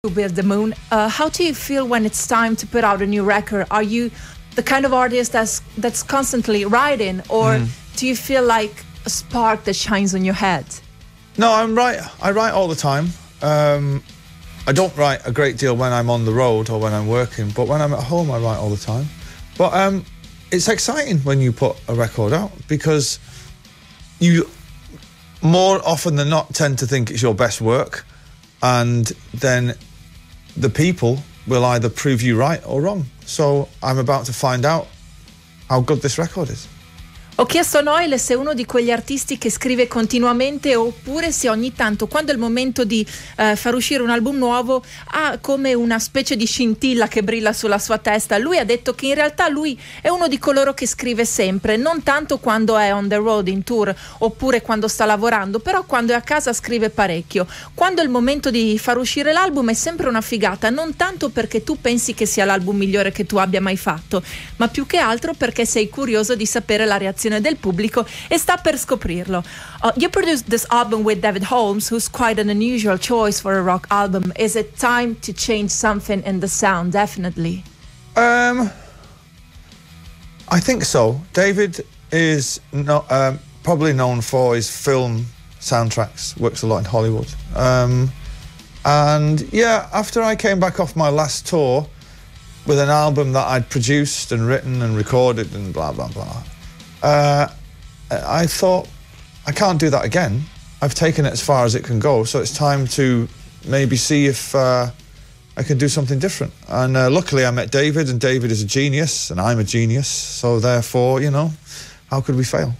Who Built the Moon. How do you feel when it's time to put out a new record? Are you the kind of artist that's constantly writing, or do you feel like a spark that shines on your head? No, I write all the time. I don't write a great deal when I'm on the road or when I'm working, but when I'm at home I write all the time. But it's exciting when you put a record out, because you more often than not tend to think it's your best work, and then the people will either prove you right or wrong. So I'm about to find out how good this record is. Ho chiesto a Noel se è uno di quegli artisti che scrive continuamente, oppure se ogni tanto, quando è il momento di far uscire un album nuovo, ha come una specie di scintilla che brilla sulla sua testa. Lui ha detto che in realtà lui è uno di coloro che scrive sempre, non tanto quando è on the road, in tour, oppure quando sta lavorando, però quando è a casa scrive parecchio. Quando è il momento di far uscire l'album è sempre una figata, non tanto perché tu pensi che sia l'album migliore che tu abbia mai fatto, ma più che altro perché sei curioso di sapere la reazione del pubblico e sta per scoprirlo. You produced this album with David Holmes, who's quite an unusual choice for a rock album. Is it time to change something in the sound? Definitely. I think so. David is probably known for his film soundtracks, works a lot in Hollywood. And yeah, after I came back off my last tour with an album that I'd produced and written and recorded and blah, blah, blah, I thought, I can't do that again. I've taken it as far as it can go, so it's time to maybe see if I can do something different. And luckily I met David, and David is a genius, and I'm a genius, so therefore, you know, how could we fail?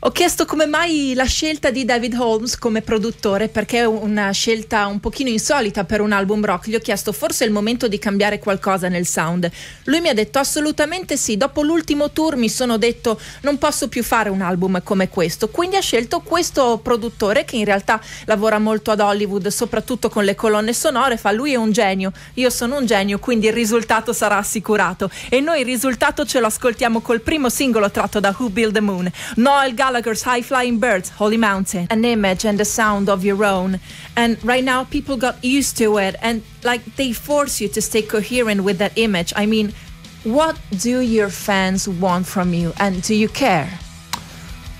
Ho chiesto come mai la scelta di David Holmes come produttore, perché è una scelta un pochino insolita per un album rock. Gli ho chiesto forse è il momento di cambiare qualcosa nel sound. Lui mi ha detto assolutamente sì, dopo l'ultimo tour mi sono detto non posso più fare un album come questo, quindi ha scelto questo produttore che in realtà lavora molto ad Hollywood, soprattutto con le colonne sonore. Lui è un genio, io sono un genio, quindi il risultato sarà assicurato, e noi il risultato ce lo ascoltiamo col primo singolo tratto da Who Built the Moon, Noel Gallagher's High Flying Birds, Holy Mountain. An image and a sound of your own, and right now people got used to it, and like they force you to stay coherent with that image. I mean, what do your fans want from you, and do you care?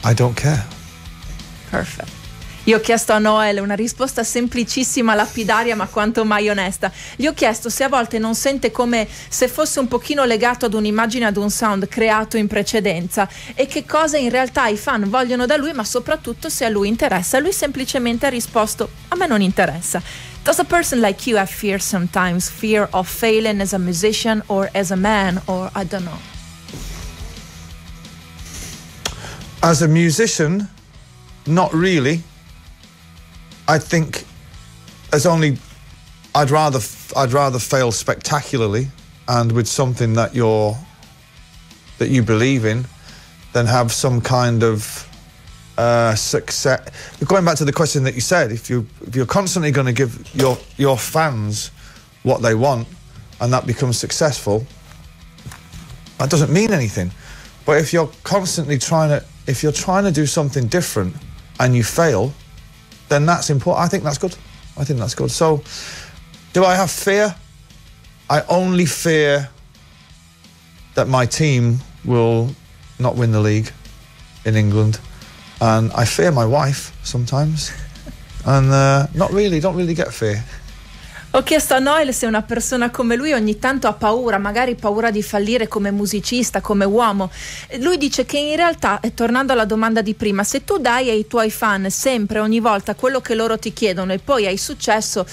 I don't care. Perfect. Io ho chiesto a Noel una risposta semplicissima, lapidaria, ma quanto mai onesta. Gli ho chiesto se a volte non sente come se fosse un pochino legato ad un'immagine, ad un sound creato in precedenza, e che cosa in realtà i fan vogliono da lui, ma soprattutto se a lui interessa. Lui semplicemente ha risposto: a me non interessa. Does a person like you have fear sometimes? Fear of failing as a musician or as a man, or I don't know. As a musician, not really. I think I'd rather fail spectacularly and with something that you believe in, than have some kind of success. Going back to the question that you said, if you're constantly going to give your fans what they want and that becomes successful, that doesn't mean anything. But if you're constantly trying to do something different and you fail, then that's important. I think that's good. So, do I have fear? I only fear that my team will not win the league in England, and I fear my wife sometimes, and don't really get fear. Ho chiesto a Noel se una persona come lui ogni tanto ha paura, magari paura di fallire come musicista, come uomo. Lui dice che in realtà, tornando alla domanda di prima, se tu dai ai tuoi fan sempre, ogni volta, quello che loro ti chiedono e poi hai successo,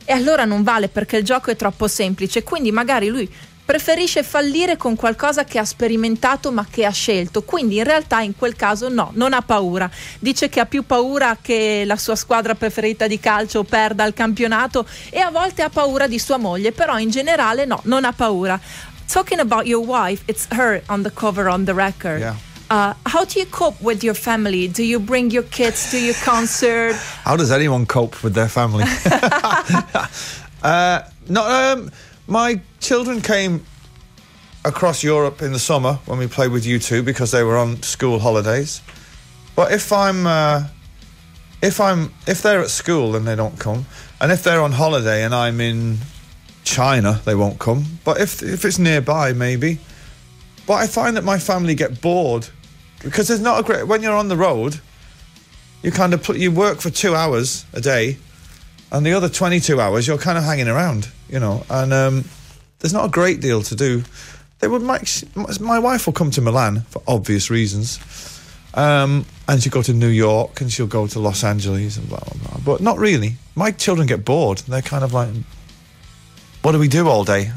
e allora non vale, perché il gioco è troppo semplice. Quindi magari lui preferisce fallire con qualcosa che ha sperimentato ma che ha scelto, quindi in realtà in quel caso no, non ha paura. Dice che ha più paura che la sua squadra preferita di calcio perda il campionato, e a volte ha paura di sua moglie, però in generale no, non ha paura. Talking about your wife, it's her on the cover on the record. Yeah. How do you cope with your family? Do you bring your kids to your concert? How does anyone cope with their family? My children came across Europe in the summer when we played with U2 because they were on school holidays. But if they're at school, then they don't come. And if they're on holiday and I'm in China, they won't come. But if it's nearby, maybe. But I find that my family get bored because there's not a great... When you're on the road, you kind of you work for 2 hours a day, and the other 22 hours you're kind of hanging around, you know. And there's not a great deal to do. My wife will come to Milan for obvious reasons, and she'll go to New York and she'll go to Los Angeles and blah blah blah. But not really. My children get bored. They're kind of like, what do we do all day?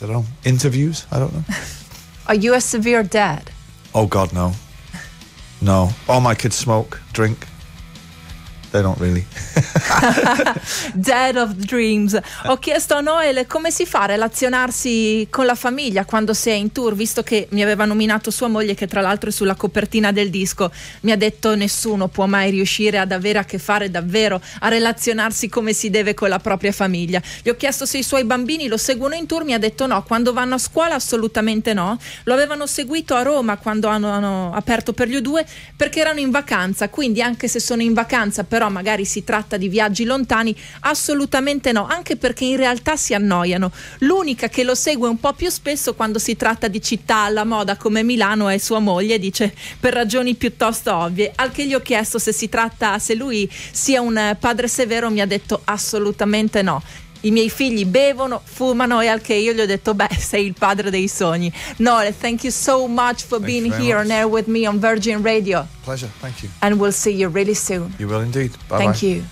I don't know. Interviews? I don't know. Are you a severe dad? Oh God, no. No. All my kids smoke, drink. They don't really. Dad of dreams. Ho chiesto a Noel come si fa a relazionarsi con la famiglia quando si è in tour, visto che mi aveva nominato sua moglie, che tra l'altro è sulla copertina del disco. Mi ha detto nessuno può mai riuscire ad avere a che fare davvero, a relazionarsi come si deve con la propria famiglia. Gli ho chiesto se i suoi bambini lo seguono in tour, mi ha detto no, quando vanno a scuola assolutamente no. Lo avevano seguito a Roma quando hanno aperto per gli U2 perché erano in vacanza, quindi anche se sono in vacanza però magari si tratta di viaggi lontani, assolutamente no, anche perché in realtà si annoiano. L'unica che lo segue un po' più spesso quando si tratta di città alla moda come Milano è sua moglie, dice, per ragioni piuttosto ovvie. Al che gli ho chiesto se lui sia un padre severo, mi ha detto assolutamente no. I miei figli bevono, fumano, e al che io gli ho detto beh, sei il padre dei sogni. Noel, thank you so much for being here on air with me on Virgin Radio. Pleasure, thank you. And we'll see you really soon. You will indeed. Bye-bye. Thank you.